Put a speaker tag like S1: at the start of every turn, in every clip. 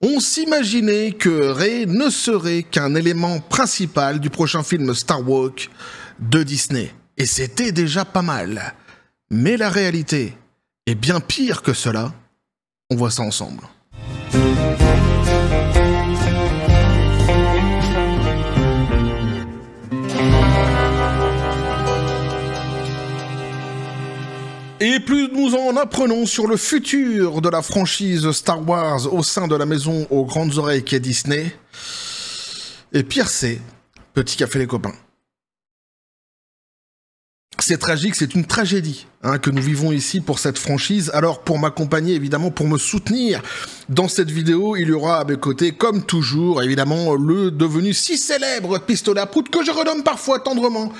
S1: On s'imaginait que Rey ne serait qu'un élément principal du prochain film Star Wars de Disney. Et c'était déjà pas mal. Mais la réalité est bien pire que cela. On voit ça ensemble. Et plus nous en apprenons sur le futur de la franchise Star Wars au sein de la maison aux grandes oreilles qu'est Disney, et pire c'est, petit café les copains. C'est tragique, c'est une tragédie que nous vivons ici pour cette franchise. Alors pour m'accompagner, évidemment, pour me soutenir dans cette vidéo, il y aura à mes côtés, comme toujours, évidemment, le devenu si célèbre pistolet à prout que je renomme parfois tendrement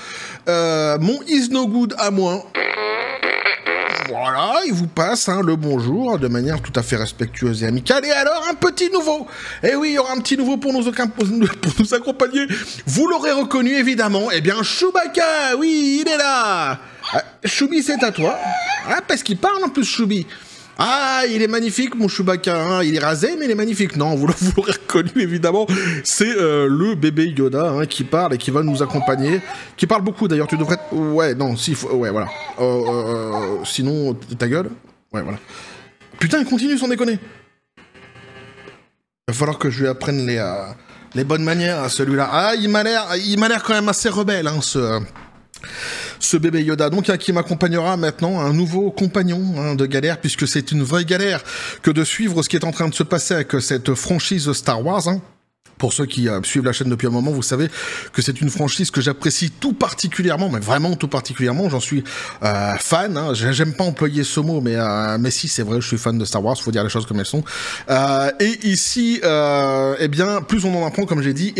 S1: mon Is No Good à moi. Voilà, il vous passe le bonjour de manière tout à fait respectueuse et amicale. Et alors, un petit nouveau. Eh oui, il y aura un petit nouveau pour nous accompagner. Vous l'aurez reconnu, évidemment. Eh bien, Chewbacca, oui, il est là. Choubi, c'est à toi. Ah, parce qu'il parle en plus, Choubi. Ah, il est magnifique, mon Chewbacca. Il est rasé, mais il est magnifique. Non, vous l'aurez reconnu, évidemment. C'est le bébé Yoda qui parle et qui va nous accompagner. Qui parle beaucoup, d'ailleurs. Tu devrais... Ouais, non, si... Ouais, voilà. Sinon, ta gueule. Ouais, voilà. Putain, il continue sans déconner. Il va falloir que je lui apprenne les bonnes manières à celui-là. Ah, il m'a l'air quand même assez rebelle, ce bébé Yoda, donc qui m'accompagnera maintenant, un nouveau compagnon de galère, puisque c'est une vraie galère que de suivre ce qui est en train de se passer avec cette franchise Star Wars. Pour ceux qui suivent la chaîne depuis un moment, vous savez que c'est une franchise que j'apprécie tout particulièrement, mais vraiment tout particulièrement. J'en suis fan. J'aime pas employer ce mot, mais si, c'est vrai, je suis fan de Star Wars. Faut dire les choses comme elles sont. Et ici, eh bien, plus on en apprend, comme j'ai dit,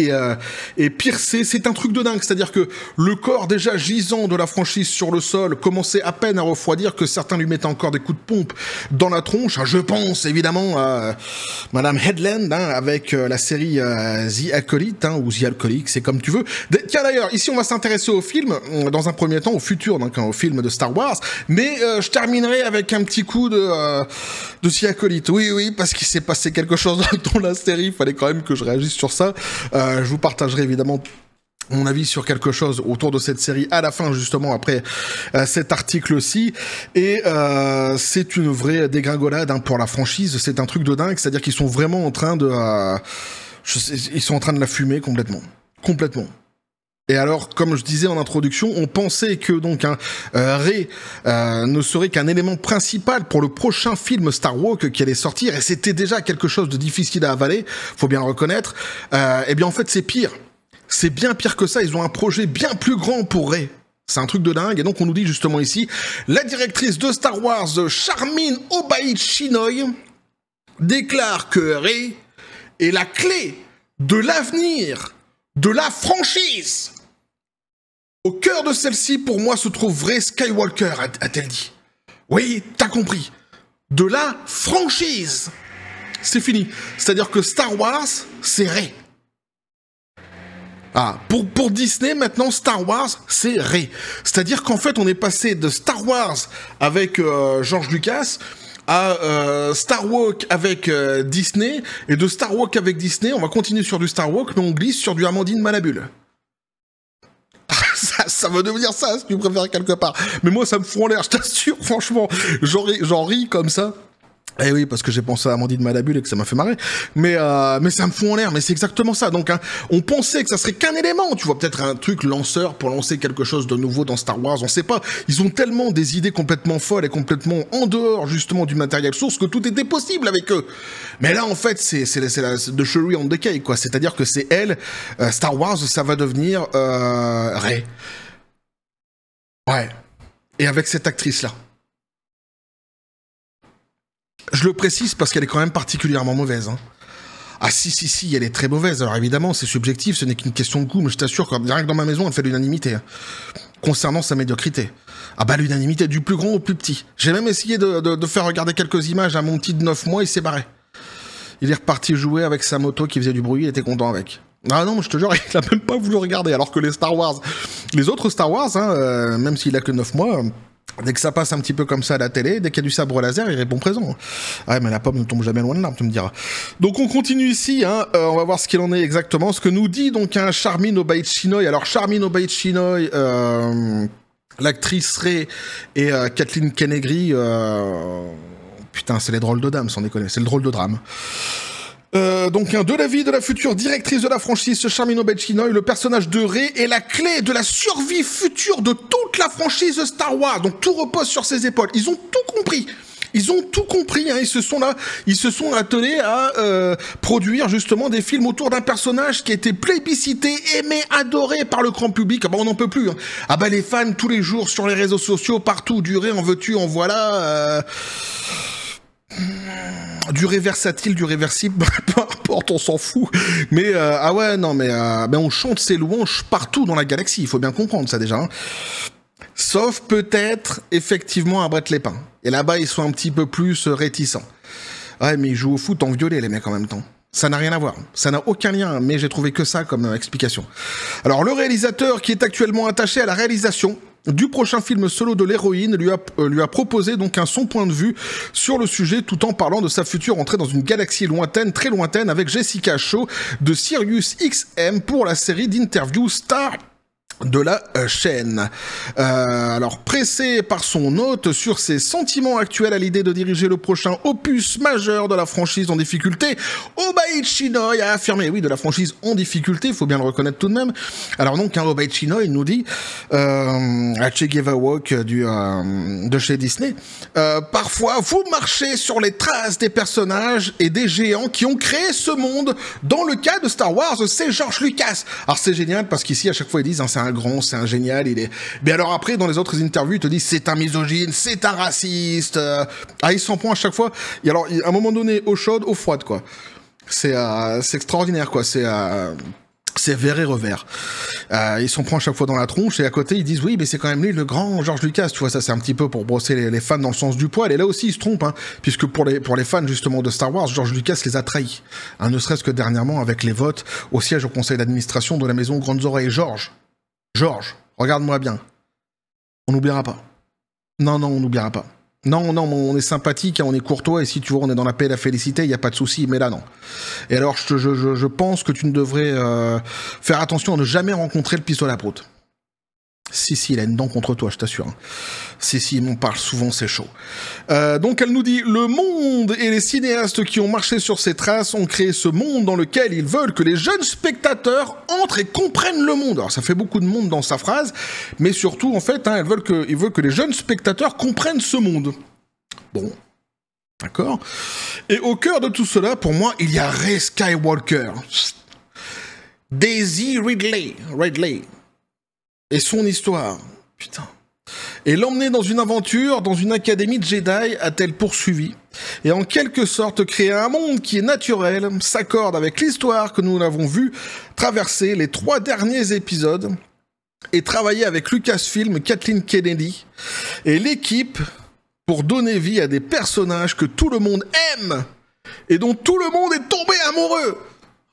S1: et pire c'est un truc de dingue. C'est-à-dire que le corps déjà gisant de la franchise sur le sol commençait à peine à refroidir, que certains lui mettaient encore des coups de pompe dans la tronche. Je pense évidemment à Madame Headland avec la série The Acolyte, ou The Alcoolique, c'est comme tu veux. Tiens d'ailleurs, ici on va s'intéresser au film, dans un premier temps, au futur, donc au film de Star Wars, mais je terminerai avec un petit coup de The Acolyte. Oui, parce qu'il s'est passé quelque chose dans la série, il fallait quand même que je réagisse sur ça. Je vous partagerai évidemment mon avis sur quelque chose autour de cette série à la fin, justement, après cet article-ci. Et c'est une vraie dégringolade pour la franchise, c'est un truc de dingue, c'est-à-dire qu'ils sont vraiment en train de... ils sont en train de la fumer complètement. Et alors, comme je disais en introduction, on pensait que donc Rey ne serait qu'un élément principal pour le prochain film Star Wars qui allait sortir, et c'était déjà quelque chose de difficile à avaler, faut bien le reconnaître. Eh bien en fait c'est pire. C'est bien pire que ça, ils ont un projet bien plus grand pour Rey. C'est un truc de dingue, et donc on nous dit justement ici, la directrice de Star Wars, Charmin Obaid Chinoy, déclare que Rey est la clé de l'avenir de la franchise. Au cœur de celle-ci, pour moi, se trouve Rey Skywalker, a-t-elle dit. Oui, t'as compris. De la franchise. C'est fini. C'est-à-dire que Star Wars, c'est Rey. Ah, pour Disney, maintenant, Star Wars, c'est Rey. C'est-à-dire qu'en fait, on est passé de Star Wars avec George Lucas à Star Walk avec Disney, et de Star Walk avec Disney, on va continuer sur du Star Walk, mais on glisse sur du Amandine Malabule. Ça va devenir ça, si tu préfères quelque part. Mais moi, ça me fout en l'air, je t'assure, franchement. J'en ris comme ça. Eh oui, parce que j'ai pensé à Amandine Malabule et que ça m'a fait marrer. Mais ça me fout en l'air, mais c'est exactement ça. Donc, on pensait que ça serait qu'un élément. Tu vois, peut-être un truc lanceur pour lancer quelque chose de nouveau dans Star Wars. On sait pas. Ils ont tellement des idées complètement folles et complètement en dehors, justement, du matériel source que tout était possible avec eux. Mais là, en fait, c'est de cherry on the cake, quoi. C'est-à-dire que c'est elle, Star Wars, ça va devenir Rey. Ouais. Et avec cette actrice-là. Je le précise parce qu'elle est quand même particulièrement mauvaise. Ah si, elle est très mauvaise. Alors évidemment, c'est subjectif, ce n'est qu'une question de goût, mais je t'assure que rien que dans ma maison, elle fait l'unanimité. Concernant sa médiocrité. Ah bah l'unanimité du plus grand au plus petit. J'ai même essayé de faire regarder quelques images à mon petit de 9 mois, il s'est barré. Il est reparti jouer avec sa moto qui faisait du bruit, il était content avec. Ah non, je te jure, il a même pas voulu regarder, alors que les autres Star Wars, même s'il a que 9 mois... Dès que ça passe un petit peu comme ça à la télé, dès qu'il y a du sabre laser, il répond présent. Ah, mais la pomme ne tombe jamais loin de l'arbre, tu me diras. Donc on continue ici, hein, on va voir ce qu'il en est exactement. Ce que nous dit donc un Charmin Obaid-Chinoy. Alors Charmin Obaid-Chinoy, l'actrice Ray et Kathleen Kennedy, putain, c'est les drôles de dames, sans déconner, c'est le drôle de drame. Donc, de la vie de la future directrice de la franchise, Charmin Obaid-Chinoy, le personnage de Rey est la clé de la survie future de toute la franchise de Star Wars. Donc, tout repose sur ses épaules. Ils ont tout compris. Ils ont tout compris, hein. Ils se sont attelés à produire justement des films autour d'un personnage qui a été plébiscité, aimé, adoré par le grand public. Ah bah on n'en peut plus, hein. Ah bah les fans tous les jours sur les réseaux sociaux, partout, du Rey en veux-tu, en voilà... Du Rey versatile, du réversible, peu importe, on s'en fout. Mais ah ouais, non, mais on chante ses louanges partout dans la galaxie, il faut bien comprendre ça déjà. Hein. Sauf peut-être, effectivement, à Brett-les-Pins. Et là-bas, ils sont un petit peu plus réticents. Ouais, mais ils jouent au foot en violet, les mecs, en même temps. Ça n'a rien à voir. Ça n'a aucun lien, mais j'ai trouvé que ça comme explication. Alors, le réalisateur qui est actuellement attaché à la réalisation du prochain film solo de l'héroïne lui a proposé donc son point de vue sur le sujet tout en parlant de sa future entrée dans une galaxie lointaine, très lointaine, avec Jessica Shaw de Sirius XM pour la série d'interviews Star de la chaîne. Alors, pressé par son hôte sur ses sentiments actuels à l'idée de diriger le prochain opus majeur de la franchise en difficulté, Obaid-Chinoy a affirmé, oui, de la franchise en difficulté, il faut bien le reconnaître tout de même. Alors donc, Obaid-Chinoy nous dit, à Che Guevara Walk de chez Disney, parfois vous marchez sur les traces des personnages et des géants qui ont créé ce monde. Dans le cas de Star Wars, c'est George Lucas. Alors c'est génial parce qu'ici, à chaque fois, ils disent, hein, c'est un grand, c'est un génial, il est... Mais alors après, dans les autres interviews, ils te disent c'est un misogyne, c'est un raciste. Ah, il s'en prend à chaque fois. Et alors, à un moment donné, eau chaude, eau froide, quoi. C'est extraordinaire, quoi. C'est vert et revers. Ils s'en prend à chaque fois dans la tronche et à côté ils disent oui mais c'est quand même lui le grand George Lucas, tu vois, ça c'est un petit peu pour brosser les fans dans le sens du poil, et là aussi ils se trompent, hein, puisque pour les fans justement de Star Wars, George Lucas les a trahis, hein, ne serait-ce que dernièrement avec les votes au siège au conseil d'administration de la maison Grandes Oreilles. George, regarde-moi bien, on n'oubliera pas. Non, on n'oubliera pas. Non, on est sympathique, hein, on est courtois, et si tu vois, on est dans la paix et la félicité, il n'y a pas de souci, mais là, non. Et alors, je pense que tu ne devrais faire attention à ne jamais rencontrer le pistolet à prout. Si, il a une dent contre toi, je t'assure. Hein. Si, il m'en parle souvent, c'est chaud. Donc elle nous dit, le monde et les cinéastes qui ont marché sur ces traces ont créé ce monde dans lequel ils veulent que les jeunes spectateurs entrent et comprennent le monde. Alors ça fait beaucoup de monde dans sa phrase, mais surtout, en fait, hein, ils veulent que les jeunes spectateurs comprennent ce monde. Bon, d'accord. Et au cœur de tout cela, pour moi, il y a Rey Skywalker. Daisy Ridley. Et son histoire, putain. Et l'emmener dans une aventure, dans une académie de Jedi, a-t-elle poursuivi, et en quelque sorte créé un monde qui est naturel, s'accorde avec l'histoire que nous l'avons vu traverser les 3 derniers épisodes, et travailler avec Lucasfilm, Kathleen Kennedy, et l'équipe pour donner vie à des personnages que tout le monde aime, et dont tout le monde est tombé amoureux.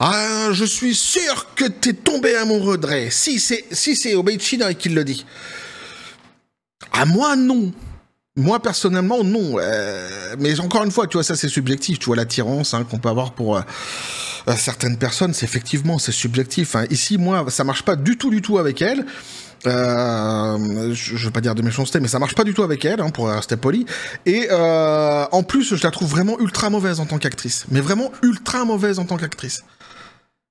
S1: Ah, je suis sûr que t'es tombé amoureux de Rey. Si c'est Obaid-Chinoy qui le dit. Ah, moi, non. Moi, personnellement, non. Mais encore une fois, tu vois, ça, c'est subjectif. Tu vois, l'attirance qu'on peut avoir pour certaines personnes, c'est subjectif. Hein. Ici, moi, ça marche pas du tout avec elle. Je veux pas dire de méchanceté, mais ça marche pas du tout avec elle, hein, pour rester poli. Et en plus, je la trouve vraiment ultra mauvaise en tant qu'actrice. Mais vraiment ultra mauvaise en tant qu'actrice.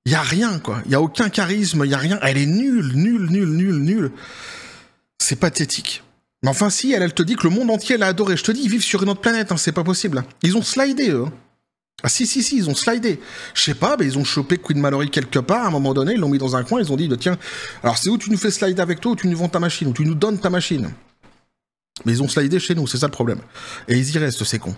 S1: Y a rien, quoi. Y a aucun charisme, y a rien. Elle est nulle. C'est pathétique. Mais enfin, si, elle te dit que le monde entier l'a adoré. Je te dis, ils vivent sur une autre planète, hein, c'est pas possible. Ils ont slidé, eux. Ah si, ils ont slidé. Je sais pas, mais ils ont chopé Queen Mallory quelque part, à un moment donné, ils l'ont mis dans un coin, ils ont dit, tiens, alors c'est où tu nous fais slider avec toi, ou tu nous vends ta machine, ou tu nous donnes ta machine. Mais ils ont slidé chez nous, c'est ça le problème. Et ils y restent, ces cons.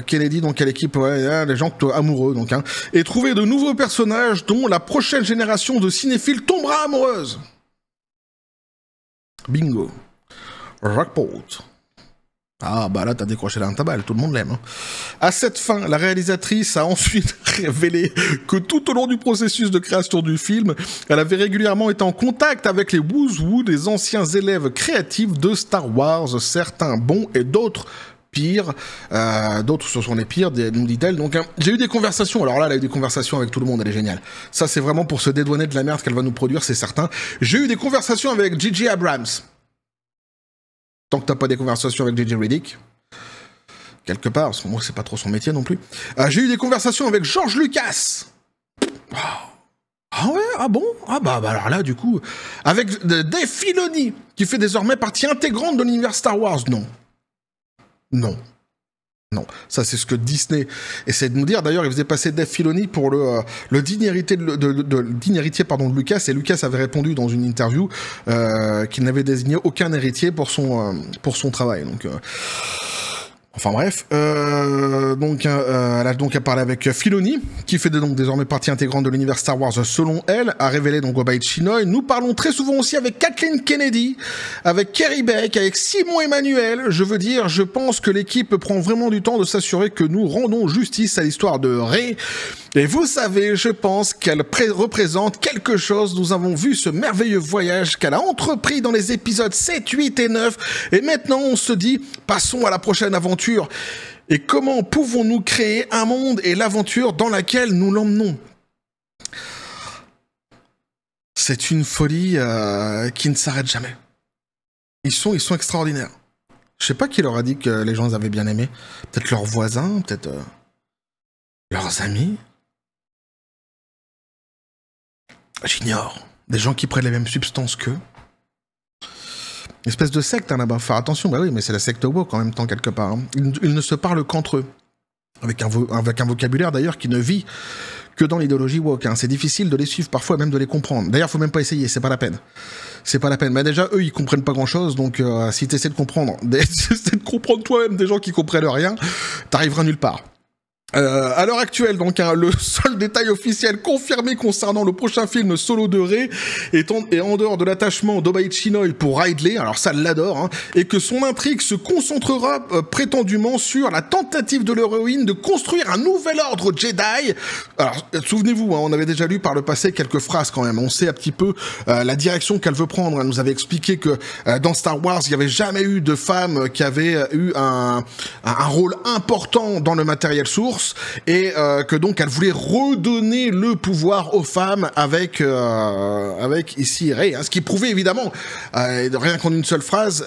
S1: Kennedy, donc à l'équipe, ouais, les gens amoureux, donc, hein. Et trouver de nouveaux personnages dont la prochaine génération de cinéphiles tombera amoureuse. Bingo. Rockport. Ah bah là t'as décroché d'un tabac, tout le monde l'aime. Hein. À cette fin, la réalisatrice a ensuite révélé que tout au long du processus de création du film, elle avait régulièrement été en contact avec les Woozwood, des anciens élèves créatifs de Star Wars, certains bons et d'autres pires, d'autres ce sont les pires, nous dit-elle. Donc j'ai eu des conversations, alors là elle a eu des conversations avec tout le monde, elle est géniale. Ça c'est vraiment pour se dédouaner de la merde qu'elle va nous produire, c'est certain. J'ai eu des conversations avec J.J. Abrams. Tant que t'as pas des conversations avec J.J. Riddick, quelque part, parce que moi c'est pas trop son métier non plus. J'ai eu des conversations avec George Lucas. Oh. Ah ouais, ah bon? Ah bah alors là du coup, avec Dave Filoni, qui fait désormais partie intégrante de l'univers Star Wars, non. Non. Non, ça c'est ce que Disney essaie de nous dire. D'ailleurs, il faisait passer Dave Filoni pour le digne héritier digne héritier de Lucas, et Lucas avait répondu dans une interview qu'il n'avait désigné aucun héritier pour son travail. Donc, enfin bref, elle a donc parlé avec Filoni, qui fait donc désormais partie intégrante de l'univers Star Wars selon elle, a révélé donc Obaid Chinoy. Nous parlons très souvent aussi avec Kathleen Kennedy, avec Kerry Beck, avec Simon Emmanuel. Je veux dire, je pense que l'équipe prend vraiment du temps de s'assurer que nous rendons justice à l'histoire de Rey. Et vous savez, je pense qu'elle représente quelque chose. Nous avons vu ce merveilleux voyage qu'elle a entrepris dans les épisodes 7, 8 et 9. Et maintenant, on se dit, passons à la prochaine aventure. Et comment pouvons-nous créer un monde et l'aventure dans laquelle nous l'emmenons? C'est une folie qui ne s'arrête jamais. Ils sont extraordinaires. Je sais pas qui leur a dit que les gens avaient bien aimé. Peut-être leurs voisins, peut-être leurs amis. J'ignore. Des gens qui prennent les mêmes substances qu'eux. Une espèce de secte là-bas. Faire attention, bah oui, mais c'est la secte woke en même temps quelque part. Hein. Ils ne se parlent qu'entre eux. Avec un vocabulaire d'ailleurs qui ne vit que dans l'idéologie woke. Hein. C'est difficile de les suivre, parfois même de les comprendre. D'ailleurs, faut même pas essayer, c'est pas la peine. C'est pas la peine. Mais déjà, eux, ils comprennent pas grand-chose, donc si t'essaies de comprendre, toi-même des gens qui comprennent rien, t'arriveras nulle part. À l'heure actuelle, donc, hein, le seul détail officiel confirmé concernant le prochain film Solo de Rey est en dehors de l'attachement d'Obaid Chinoy pour Ridley, alors ça l'adore, hein, et que son intrigue se concentrera prétendument sur la tentative de l'héroïne de construire un nouvel ordre Jedi. Alors, souvenez-vous, hein, on avait déjà lu par le passé quelques phrases quand même, on sait un petit peu la direction qu'elle veut prendre. Elle nous avait expliqué que dans Star Wars, il n'y avait jamais eu de femme qui avait eu un rôle important dans le matériel source, et que donc elle voulait redonner le pouvoir aux femmes avec ici Rey, hein, ce qui prouvait évidemment rien qu'en une seule phrase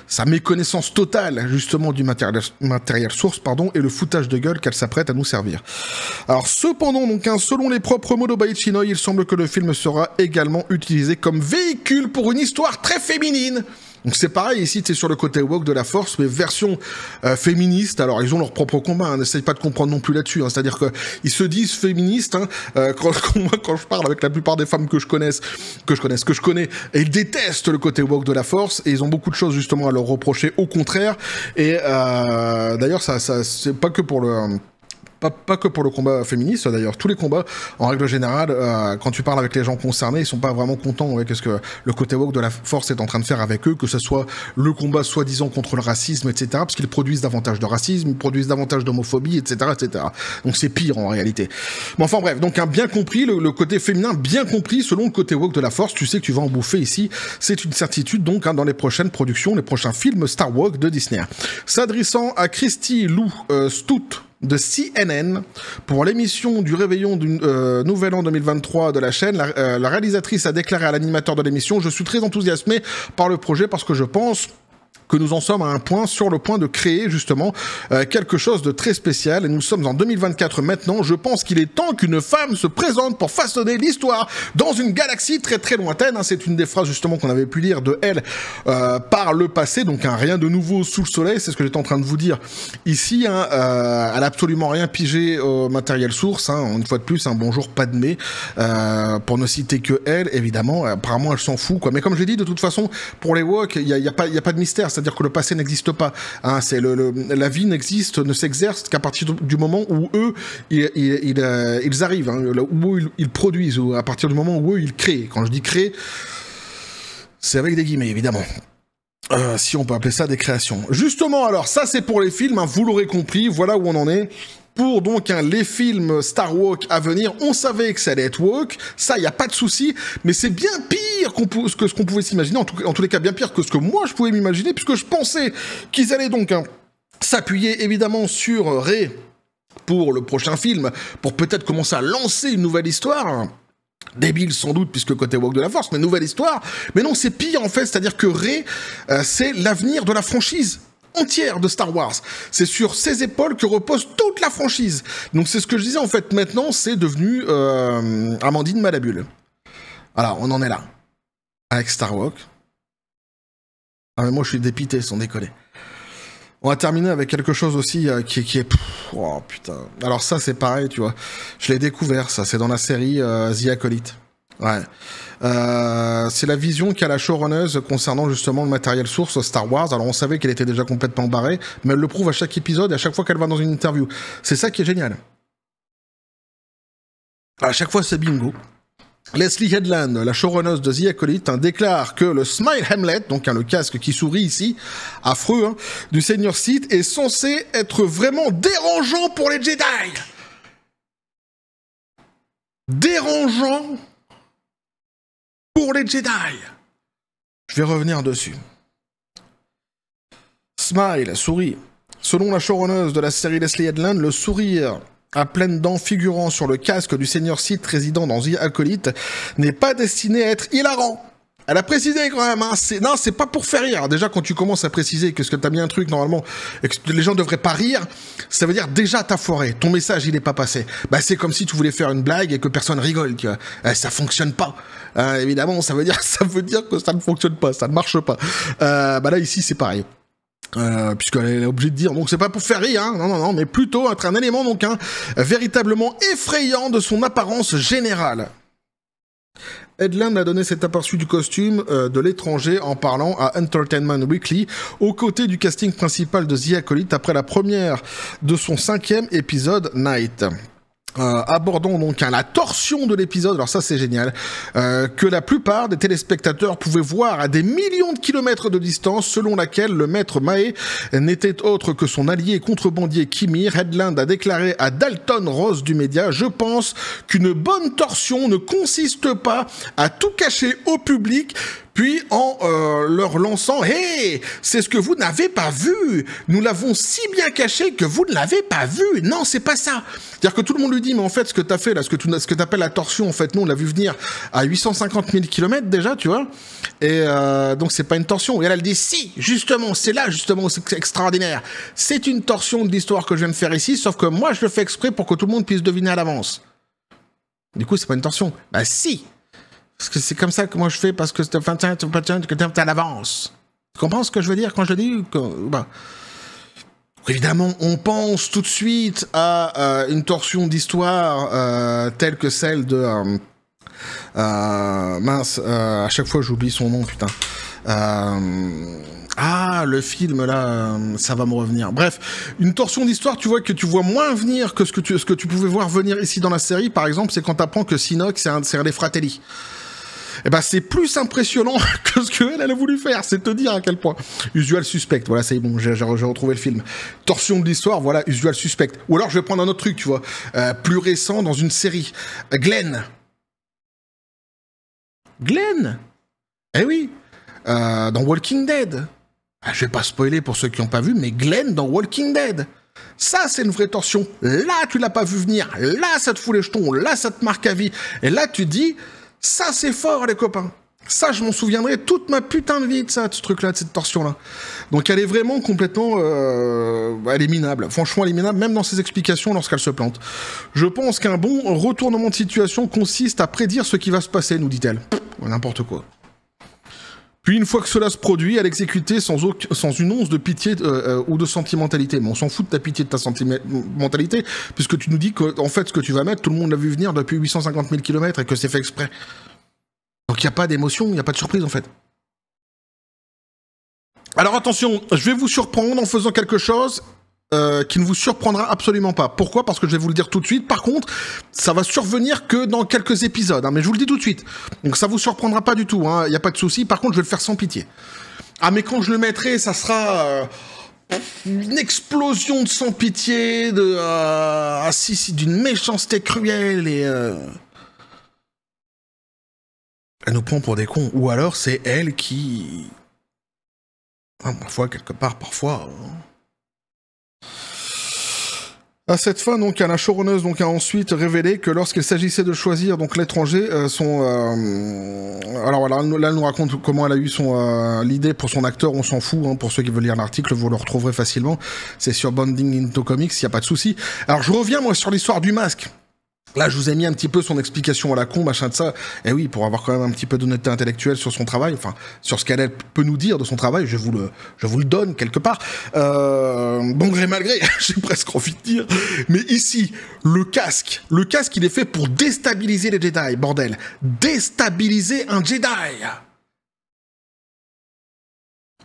S1: sa méconnaissance totale justement du matériel source et le foutage de gueule qu'elle s'apprête à nous servir. Alors cependant donc hein, selon les propres mots d'Obaid Chinoy, il semble que le film sera également utilisé comme véhicule pour une histoire très féminine. Donc c'est pareil, ici c'est sur le côté woke de la force, mais version féministe. Alors ils ont leur propre combat, hein, n'essaye pas de comprendre non plus là-dessus, hein, c'est-à-dire qu'ils se disent féministes, hein, quand je parle avec la plupart des femmes que je connais, et ils détestent le côté woke de la force, et ils ont beaucoup de choses justement à leur reprocher, au contraire, et d'ailleurs ça c'est pas que pour le... Pas que pour le combat féministe, d'ailleurs. Tous les combats, en règle générale, quand tu parles avec les gens concernés, ils sont pas vraiment contents avec ce que le côté woke de la force est en train de faire avec eux, que ce soit le combat soi-disant contre le racisme, etc., parce qu'ils produisent davantage de racisme, ils produisent davantage d'homophobie, etc., etc. Donc c'est pire, en réalité. Mais enfin bref, donc bien compris, le côté féminin bien compris, selon le côté woke de la force, tu sais que tu vas en bouffer ici. C'est une certitude, donc, hein, dans les prochaines productions, les prochains films Star Wars de Disney. S'adressant à Christy Lou Stout, de CNN pour l'émission du réveillon du Nouvel An 2023 de la chaîne. La réalisatrice a déclaré à l'animateur de l'émission: je suis très enthousiasmé par le projet parce que je pense que nous en sommes sur le point de créer justement quelque chose de très spécial. Et nous sommes en 2024 maintenant. Je pense qu'il est temps qu'une femme se présente pour façonner l'histoire dans une galaxie très très lointaine. Hein. C'est une des phrases justement qu'on avait pu lire de elle par le passé. Donc rien de nouveau sous le soleil. C'est ce que j'étais en train de vous dire ici. Hein. Elle a absolument rien pigé au matériel source. Hein. Une fois de plus, un bonjour Padmé. Pour ne citer que elle, évidemment. Apparemment, elle s'en fout, quoi. Mais comme je l'ai dit, de toute façon, pour les woke, il y a pas de mystère. C'est-à-dire que le passé n'existe pas. Hein, la vie ne s'exerce qu'à partir du moment où eux, ils arrivent, hein, où ils produisent, ou à partir du moment où eux, ils créent. Quand je dis créer, c'est avec des guillemets, évidemment. Si on peut appeler ça des créations. Justement, alors, ça c'est pour les films, hein, vous l'aurez compris, voilà où on en est. Pour donc les films Star Walk à venir, on savait que ça allait être woke, ça, il n'y a pas de souci, mais c'est bien pire que ce qu'on pouvait s'imaginer, en tous les cas bien pire que ce que moi je pouvais m'imaginer, puisque je pensais qu'ils allaient donc s'appuyer évidemment sur Rey pour le prochain film, pour peut-être commencer à lancer une nouvelle histoire. Débile sans doute, puisque côté woke de la force, mais nouvelle histoire. Mais non, c'est pire en fait, c'est-à-dire que Rey, c'est l'avenir de la franchise entière de Star Wars. C'est sur ses épaules que repose toute la franchise. Donc c'est ce que je disais en fait, maintenant c'est devenu Amandine Malabule. Voilà, on en est là. Avec Star Walk. Ah mais moi je suis dépité, sans déconner. On va terminer avec quelque chose aussi qui est... Oh putain. Alors ça c'est pareil, tu vois. Je l'ai découvert, ça. C'est dans la série The Acolyte. Ouais. C'est la vision qu'a la showrunneuse concernant justement le matériel source Star Wars. Alors on savait qu'elle était déjà complètement barrée, mais elle le prouve à chaque épisode et à chaque fois qu'elle va dans une interview. C'est ça qui est génial. À chaque fois c'est bingo. Leslie Headland, la showrunneuse de The Acolyte, déclare que le Smile Hamlet, donc le casque qui sourit ici, affreux, du Seigneur Sith, est censé être vraiment dérangeant pour les Jedi. Dérangeant pour les Jedi. Je vais revenir dessus. Smile, sourit. Selon la showrunneuse de la série Leslie Headland, le sourire à pleines dents figurant sur le casque du Seigneur Sith résident dans The Acolyte n'est pas destiné à être hilarant. Elle a précisé quand même, hein, non, c'est pas pour faire rire. Déjà, quand tu commences à préciser que t'as mis un truc normalement et que les gens devraient pas rire, ça veut dire déjà t'as foiré. Ton message, il est pas passé. Bah, c'est comme si tu voulais faire une blague et que personne rigole, tu vois. Ça fonctionne pas. Évidemment, ça veut dire que ça ne fonctionne pas, ça ne marche pas. Bah là, ici, c'est pareil. Puisqu'elle est obligée de dire, donc c'est pas pour faire rire, hein, non, mais plutôt être un élément donc véritablement effrayant de son apparence générale. Headland a donné cet aperçu du costume de l'étranger en parlant à Entertainment Weekly aux côtés du casting principal de The Acolyte après la première de son 5e épisode Night. Abordons donc la torsion de l'épisode, alors ça c'est génial, que la plupart des téléspectateurs pouvaient voir à des millions de kilomètres de distance, selon laquelle le maître Mahé n'était autre que son allié contrebandier Kimir. Headland a déclaré à Dalton Rose du média: « Je pense qu'une bonne torsion ne consiste pas à tout cacher au public ». Puis en leur lançant « Hey, c'est ce que vous n'avez pas vu. Nous l'avons si bien caché que vous ne l'avez pas vu. Non, c'est pas ça. » C'est-à-dire que tout le monde lui dit « Mais en fait, ce que t'as fait là, ce que t'appelles la torsion, en fait, nous, on l'a vu venir à 850 000 km déjà, tu vois. Et donc, c'est pas une torsion. » Et elle dit « Si, justement, c'est là, justement, c'est extraordinaire. C'est une torsion de l'histoire que je viens de faire ici, sauf que moi, je le fais exprès pour que tout le monde puisse deviner à l'avance. » Du coup, c'est pas une torsion. Bah si. Parce que c'est comme ça que moi je fais, parce que c'est que t'es à l'avance. Tu comprends ce que je veux dire quand je le dis? Bah. Évidemment, on pense tout de suite à une torsion d'histoire telle que celle de... mince, à chaque fois j'oublie son nom, putain. Le film là, ça va me revenir. Bref, une torsion d'histoire, tu vois, que tu vois moins venir que ce que tu pouvais voir venir ici dans la série, par exemple, c'est quand t'apprends que Sinoc, c'est un des Fratelli. Eh ben, c'est plus impressionnant que ce qu'elle a voulu faire, c'est te dire à quel point. Usual Suspect, voilà, c'est bon, j'ai retrouvé le film. Torsion de l'histoire, voilà, Usual Suspect. Ou alors, je vais prendre un autre truc, tu vois, plus récent dans une série. Glenn. Glenn. Eh oui, dans Walking Dead. Je vais pas spoiler pour ceux qui n'ont pas vu, mais Glenn dans Walking Dead. Ça, c'est une vraie torsion. Là, tu l'as pas vu venir. Là, ça te fout les jetons. Là, ça te marque à vie. Et là, tu dis... Ça, c'est fort, les copains. Ça, je m'en souviendrai toute ma putain de vie de ça, de ce truc-là, de cette torsion-là. Donc, elle est vraiment complètement... elle est minable. Franchement, elle est minable, même dans ses explications lorsqu'elle se plante. Je pense qu'un bon retournement de situation consiste à prédire ce qui va se passer, nous dit-elle. N'importe quoi. Puis, une fois que cela se produit, elle exécutait sans une once de pitié ou de sentimentalité. Mais on s'en fout de ta pitié, de ta sentimentalité, puisque tu nous dis qu'en fait, ce que tu vas mettre, tout le monde l'a vu venir depuis 850 000 km et que c'est fait exprès. Donc il n'y a pas d'émotion, il n'y a pas de surprise, en fait. Alors attention, je vais vous surprendre en faisant quelque chose qui ne vous surprendra absolument pas. Pourquoi? Parce que je vais vous le dire tout de suite. Par contre, ça va survenir que dans quelques épisodes, hein, mais je vous le dis tout de suite. Donc ça vous surprendra pas du tout, il n'y a pas de souci. Par contre, je vais le faire sans pitié. Ah, mais quand je le mettrai, ça sera une explosion de sans pitié, d'une méchanceté cruelle et... Elle nous prend pour des cons. Ou alors c'est elle qui... Ah, parfois, quelque part, parfois... À cette fin, donc, la showrunneuse donc, a ensuite révélé que lorsqu'il s'agissait de choisir donc l'étranger, alors voilà, là, elle nous raconte comment elle a eu l'idée pour son acteur, on s'en fout, hein, pour ceux qui veulent lire l'article, vous le retrouverez facilement, c'est sur Bonding Into Comics, il n'y a pas de souci. Alors, je reviens, moi, sur l'histoire du masque. Là, je vous ai mis un petit peu son explication à la con, machin de ça. Et oui, pour avoir quand même un petit peu d'honnêteté intellectuelle sur son travail, enfin, sur ce qu'elle peut nous dire de son travail, je vous le donne quelque part. Bon gré mal gré, j'ai presque envie de dire. Mais ici, le casque, il est fait pour déstabiliser les Jedi, bordel. Déstabiliser un Jedi.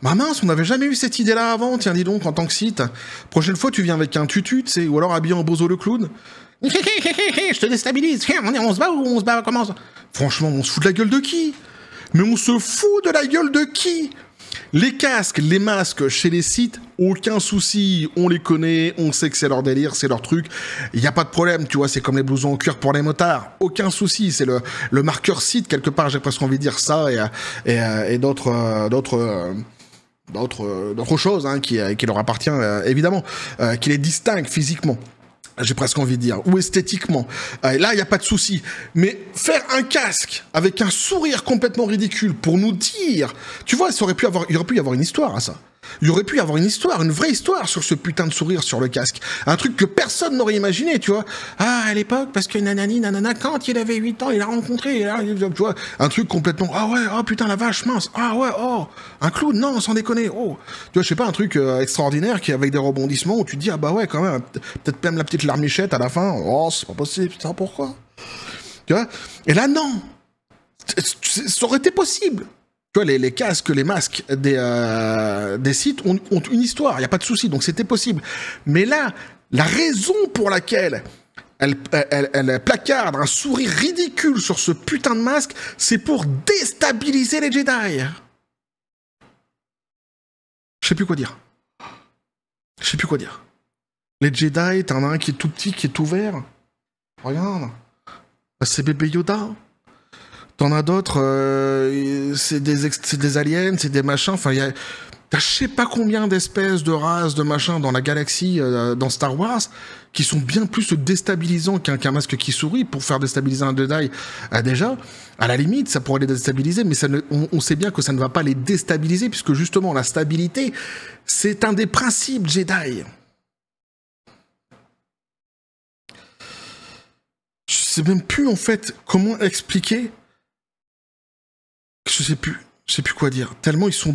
S1: Bah mince, on n'avait jamais eu cette idée-là avant, tiens, dis donc, en tant que site. Prochaine fois, tu viens avec un tutu, tu sais, ou alors habillé en Bozo le clown. Je te déstabilise. On se bat ou on se bat comment ça? Franchement, on se fout de la gueule de qui? Mais on se fout de la gueule de qui? Les casques, les masques chez les sites, aucun souci. On les connaît, on sait que c'est leur délire, c'est leur truc. Il n'y a pas de problème, tu vois, c'est comme les blousons en cuir pour les motards. Aucun souci, c'est le marqueur site, quelque part, j'ai presque envie de dire ça, et d'autres choses hein, qui leur appartient, évidemment, qui les distinguent physiquement. J'ai presque envie de dire, ou esthétiquement. Là, il n'y a pas de souci. Mais faire un casque avec un sourire complètement ridicule pour nous dire... Tu vois, il aurait pu y avoir une histoire à ça. Il y aurait pu y avoir une histoire, une vraie histoire sur ce putain de sourire sur le casque. Un truc que personne n'aurait imaginé, tu vois. Ah, à l'époque, parce que nanani, nanana, quand il avait 8 ans, il a rencontré... Tu vois, un truc complètement... Ah ouais, oh putain, la vache, mince. Ah ouais, oh, un clown, non, sans déconner. Oh, tu vois, je sais pas, un truc extraordinaire qui avec des rebondissements où tu te dis, ah bah ouais, quand même, peut-être même la petite larmichette à la fin. Oh, c'est pas possible, putain, pourquoi? Tu vois. Et là, non. Ça aurait été possible. Tu vois, les casques, les masques des sites ont une histoire, il n'y a pas de souci, donc c'était possible. Mais là, la raison pour laquelle elle placarde un sourire ridicule sur ce putain de masque, c'est pour déstabiliser les Jedi. Je sais plus quoi dire. Les Jedi, t'en as un qui est tout petit, qui est tout vert. Regarde. C'est bébé Yoda. T'en as d'autres, c'est des aliens, c'est des machins, enfin, t'as je sais pas combien d'espèces de races, de machins dans la galaxie, dans Star Wars, qui sont bien plus déstabilisants qu'un masque qui sourit pour faire déstabiliser un Jedi. Déjà, à la limite, ça pourrait les déstabiliser, mais on sait bien que ça ne va pas les déstabiliser, puisque justement, la stabilité, c'est un des principes Jedi. Je sais même plus, en fait, comment expliquer... Je sais plus quoi dire. Tellement ils sont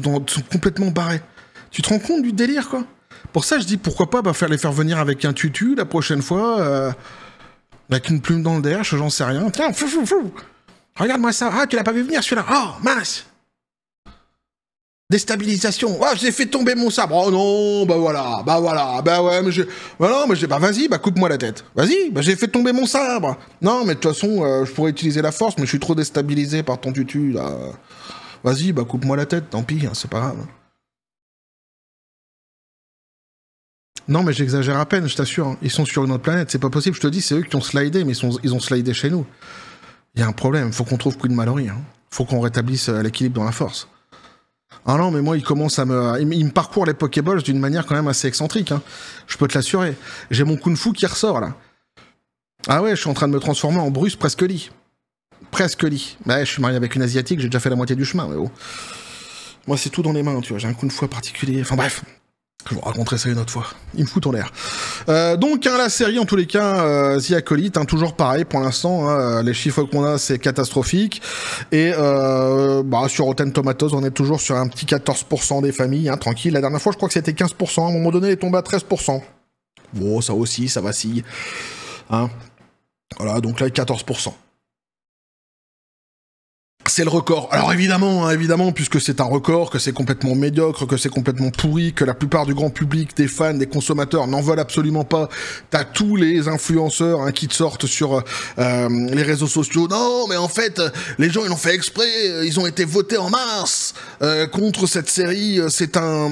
S1: complètement barrés. Tu te rends compte du délire, quoi? Pour ça, je dis pourquoi pas les faire venir avec un tutu la prochaine fois, avec une plume dans le derche, j'en sais rien. Tiens, fou. Regarde-moi ça. Ah, tu l'as pas vu venir celui-là. Oh, mince. Déstabilisation. Oh, j'ai fait tomber mon sabre. Oh non, bah voilà. Bah ouais, mais bah vas-y, bah coupe-moi la tête. Vas-y, bah j'ai fait tomber mon sabre. Non, mais de toute façon, je pourrais utiliser la force, mais je suis trop déstabilisé par ton tutu, là. Vas-y, bah coupe-moi la tête, tant pis, hein, c'est pas grave. Non, mais j'exagère à peine, je t'assure. Hein. Ils sont sur une autre planète, c'est pas possible, je te dis, c'est eux qui ont slidé, mais ils ont slidé chez nous. Il y a un problème, faut qu'on trouve Queen Mallory. Hein. Faut qu'on rétablisse l'équilibre dans la force. Ah non, mais moi, il commence à il me parcourt les Pokéballs d'une manière quand même assez excentrique. Hein. Je peux te l'assurer. J'ai mon Kung Fu qui ressort, là. Ah ouais, je suis en train de me transformer en Bruce presque lit. Presque lit. Bah, je suis marié avec une Asiatique, j'ai déjà fait la moitié du chemin, mais oh. Moi, c'est tout dans les mains, tu vois. J'ai un Kung Fu particulier. Enfin bref. Je vous raconterai ça une autre fois. Il me fout en l'air. Donc, hein, la série, en tous les cas, The Acolyte, hein, toujours pareil pour l'instant. Hein, les chiffres qu'on a, c'est catastrophique. Et sur Rotten Tomatoes, on est toujours sur un petit 14% des familles, hein, tranquille. La dernière fois, je crois que c'était 15%. À un moment donné, il est tombé à 13%. Bon, ça aussi, ça vacille. Hein. Voilà, donc là, 14%. C'est le record. Alors évidemment, hein, évidemment, puisque c'est un record, que c'est complètement médiocre, que c'est complètement pourri, que la plupart du grand public, des fans, des consommateurs n'en veulent absolument pas. T'as tous les influenceurs hein, qui te sortent sur les réseaux sociaux. Non, mais en fait, les gens ils l'ont fait exprès. Ils ont été votés en mars contre cette série. C'est un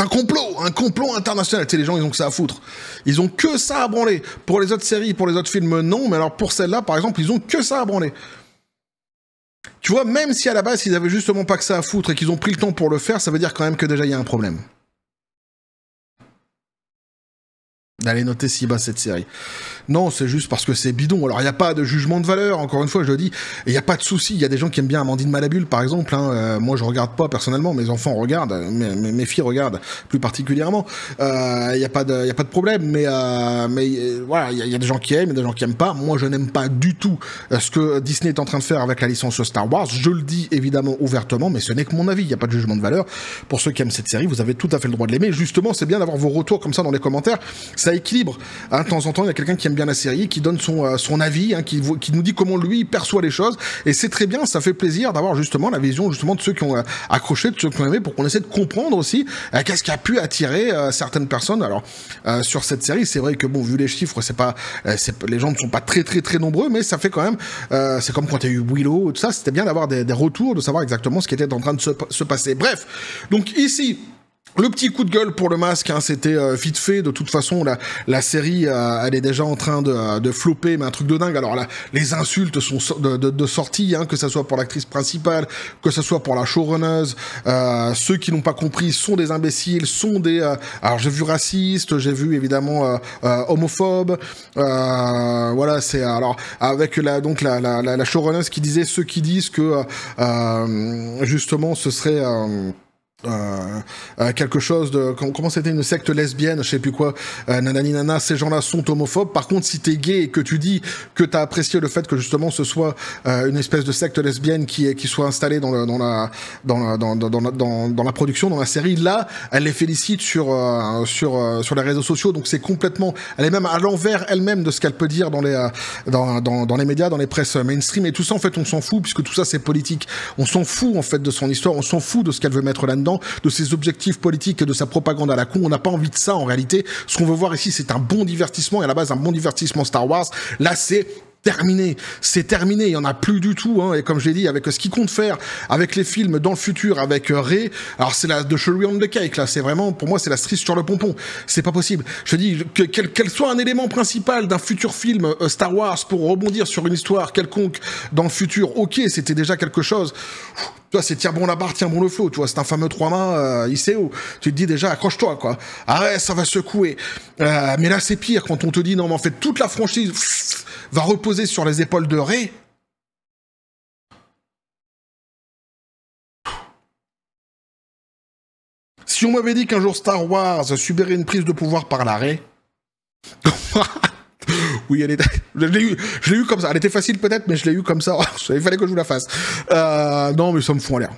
S1: complot international. Tu sais, les gens ils ont que ça à foutre. Ils ont que ça à branler. Pour les autres séries, pour les autres films, non. Mais alors pour celle-là, par exemple, ils ont que ça à branler. Tu vois, même si à la base, ils avaient justement pas que ça à foutre et qu'ils ont pris le temps pour le faire, ça veut dire quand même que déjà, il y a un problème. D'aller noter si bas cette série. Non, c'est juste parce que c'est bidon. Alors, il n'y a pas de jugement de valeur, encore une fois, je le dis. Il n'y a pas de souci. Il y a des gens qui aiment bien Amandine Malabule, par exemple. Hein. Moi, je regarde pas personnellement. Mes enfants regardent. Mes filles regardent plus particulièrement. Il n'y a pas de problème. Mais voilà, il y a des gens qui aiment et des gens qui aiment pas. Moi, je n'aime pas du tout ce que Disney est en train de faire avec la licence Star Wars. Je le dis évidemment ouvertement, mais ce n'est que mon avis. Il n'y a pas de jugement de valeur. Pour ceux qui aiment cette série, vous avez tout à fait le droit de l'aimer. Justement, c'est bien d'avoir vos retours comme ça dans les commentaires. Ça équilibre. Hein, de temps en temps, il y a quelqu'un qui aime bien la série, qui donne son avis, hein, qui nous dit comment lui perçoit les choses, et c'est très bien, ça fait plaisir d'avoir justement la vision justement de ceux qui ont accroché, de ceux qui ont aimé, pour qu'on essaie de comprendre aussi qu'est-ce qui a pu attirer certaines personnes. Alors sur cette série, c'est vrai que bon, vu les chiffres, les gens ne sont pas très très très nombreux, mais ça fait quand même, c'est comme quand il y a eu Willow, tout ça, c'était bien d'avoir des retours, de savoir exactement ce qui était en train de se passer. Bref, donc ici, le petit coup de gueule pour le masque, hein, c'était vite fait. De toute façon, la série, elle est déjà en train de flopper, mais un truc de dingue. Alors là, les insultes sont de sortie, hein, que ça soit pour l'actrice principale, que ça soit pour la showrunneuse. Ceux qui n'ont pas compris sont des imbéciles, sont des... alors j'ai vu racistes, j'ai vu évidemment homophobes. Voilà, c'est... Alors, avec la showrunneuse qui disait, ceux qui disent que justement ce serait... quelque chose de... Comment c'était, une secte lesbienne, je sais plus quoi, nanani nana, ces gens-là sont homophobes. Par contre, si t'es gay et que tu dis que t'as apprécié le fait que justement ce soit une espèce de secte lesbienne qui soit installée dans la production, dans la série, là, elle les félicite sur les réseaux sociaux. Donc c'est complètement... Elle est même à l'envers elle-même de ce qu'elle peut dire dans les médias, dans les presses mainstream. Et tout ça, en fait, on s'en fout, puisque tout ça, c'est politique. On s'en fout, en fait, de son histoire. On s'en fout de ce qu'elle veut mettre là-dedans, de ses objectifs politiques et de sa propagande à la con. On n'a pas envie de ça en réalité. Ce qu'on veut voir ici, c'est un bon divertissement, et à la base un bon divertissement Star Wars. Là, c'est terminé, il y en a plus du tout, hein. Et comme je l'ai dit, avec ce qu'ils comptent faire avec les films dans le futur, avec Rey, alors c'est la de cherry on the cake, là, c'est vraiment, pour moi, c'est la cerise sur le pompon, c'est pas possible. Je dis, qu'elle soit un élément principal d'un futur film Star Wars pour rebondir sur une histoire quelconque dans le futur, ok, c'était déjà quelque chose. Tu vois, c'est tiens bon la barre, tiens bon le flot, tu vois, c'est un fameux 3 mains, il sait où. Tu te dis déjà, accroche-toi, quoi. Ah ouais, ça va secouer. Mais là, c'est pire quand on te dit, non, mais en fait, toute la franchise va reposer sur les épaules de Rey. Si on m'avait dit qu'un jour Star Wars subirait une prise de pouvoir par la Rey... Oui, je l'ai eu comme ça. Elle était facile peut-être, mais je l'ai eu comme ça. Il fallait que je vous la fasse. Non, mais ça me fout en l'air.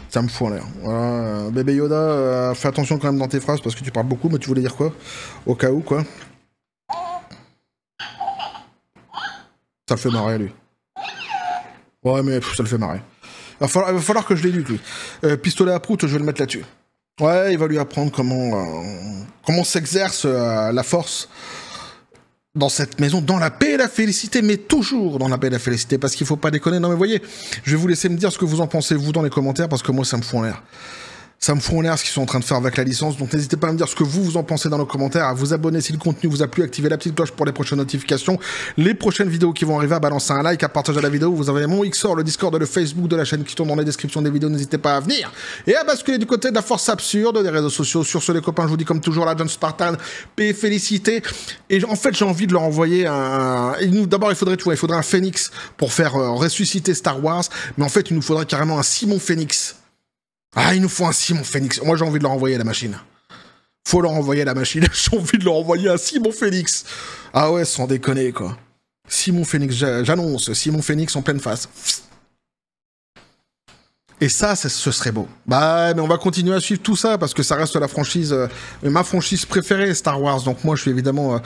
S1: Ça me fout en l'air. Bébé Yoda, fais attention quand même dans tes phrases, parce que tu parles beaucoup, mais tu voulais dire quoi? Au cas où, quoi. Ça le fait marrer, lui. Ouais, mais ça le fait marrer. Il va falloir que je l'éduque, lui. Pistolet à prout, je vais le mettre là-dessus. Ouais, il va lui apprendre comment s'exerce la force dans cette maison, dans la paix et la félicité, mais toujours dans la paix et la félicité, parce qu'il faut pas déconner. Non mais voyez, je vais vous laisser me dire ce que vous en pensez, vous, dans les commentaires, parce que moi, ça me fout en l'air. Ça me fout en l'air ce qu'ils sont en train de faire avec la licence, donc n'hésitez pas à me dire ce que vous en pensez dans les commentaires, à vous abonner si le contenu vous a plu, activer la petite cloche pour les prochaines notifications, les prochaines vidéos qui vont arriver, à balancer un like, à partager la vidéo. Vous avez mon XOR, le Discord, le Facebook de la chaîne qui tourne dans les descriptions des vidéos, n'hésitez pas à venir et à basculer du côté de la force absurde des réseaux sociaux. Sur ce, les copains, je vous dis comme toujours, la John Spartan, paix et félicité. Et en fait, j'ai envie de leur envoyer d'abord, il faudrait un Phoenix pour faire ressusciter Star Wars, mais en fait, il nous faudrait carrément un Simon Phoenix. Ah, il nous faut un Simon Phoenix. Moi, j'ai envie de leur envoyer la machine. Faut leur envoyer la machine. J'ai envie de leur envoyer un Simon Phoenix. Ah ouais, sans déconner, quoi. Simon Phoenix, j'annonce. Simon Phoenix en pleine face. Et ça, ce serait beau. Bah, mais on va continuer à suivre tout ça, parce que ça reste la franchise, ma franchise préférée, Star Wars. Donc moi, je suis évidemment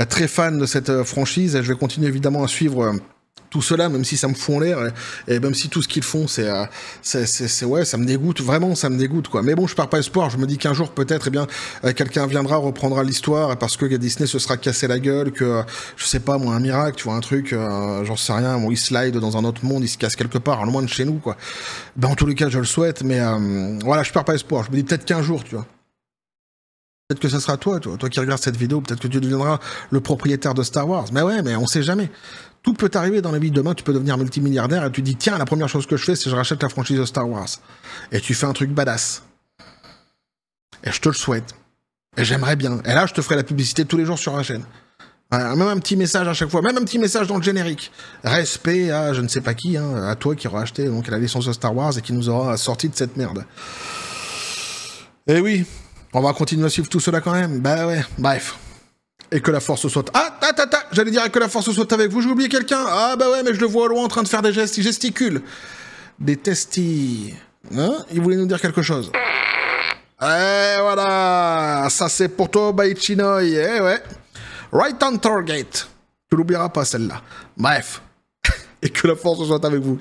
S1: très fan de cette franchise, et je vais continuer évidemment à suivre... Tout cela, même si ça me fout en l'air, et même si tout ce qu'ils font, ouais, ça me dégoûte, vraiment, ça me dégoûte, quoi. Mais bon, je perds pas espoir, je me dis qu'un jour, peut-être, eh bien, quelqu'un viendra, reprendra l'histoire, parce que Disney se sera cassé la gueule, que, je sais pas, moi, un miracle, tu vois, un truc, j'en sais rien, bon, il slide dans un autre monde, il se casse quelque part, loin de chez nous, quoi. Ben, en tous les cas, je le souhaite, mais, voilà, je perds pas espoir, je me dis peut-être qu'un jour, tu vois. Peut-être que ça sera toi qui regardes cette vidéo, peut-être que tu deviendras le propriétaire de Star Wars. Mais ouais, mais on sait jamais. Tout peut arriver dans la vie. Demain, tu peux devenir multimilliardaire et tu dis, tiens, la première chose que je fais, c'est que je rachète la franchise de Star Wars. Et tu fais un truc badass. Et je te le souhaite. Et j'aimerais bien. Et là, je te ferai la publicité tous les jours sur la chaîne. Même un petit message à chaque fois, même un petit message dans le générique. Respect à je ne sais pas qui, hein, à toi qui aura acheté donc, la licence de Star Wars et qui nous aura sorti de cette merde. Et oui, on va continuer à suivre tout cela quand même. Bah ouais, bref. Et que la force soit... Ah, j'allais dire que la force soit avec vous. J'ai oublié quelqu'un. Ah bah ouais, mais je le vois au loin en train de faire des gestes. Il gesticule. Des testis. Hein? Il voulait nous dire quelque chose. Eh voilà. Ça c'est pour toi, Baichinoy. Eh ouais. Right on target. Tu l'oublieras pas celle-là. Bref. Et que la force soit avec vous.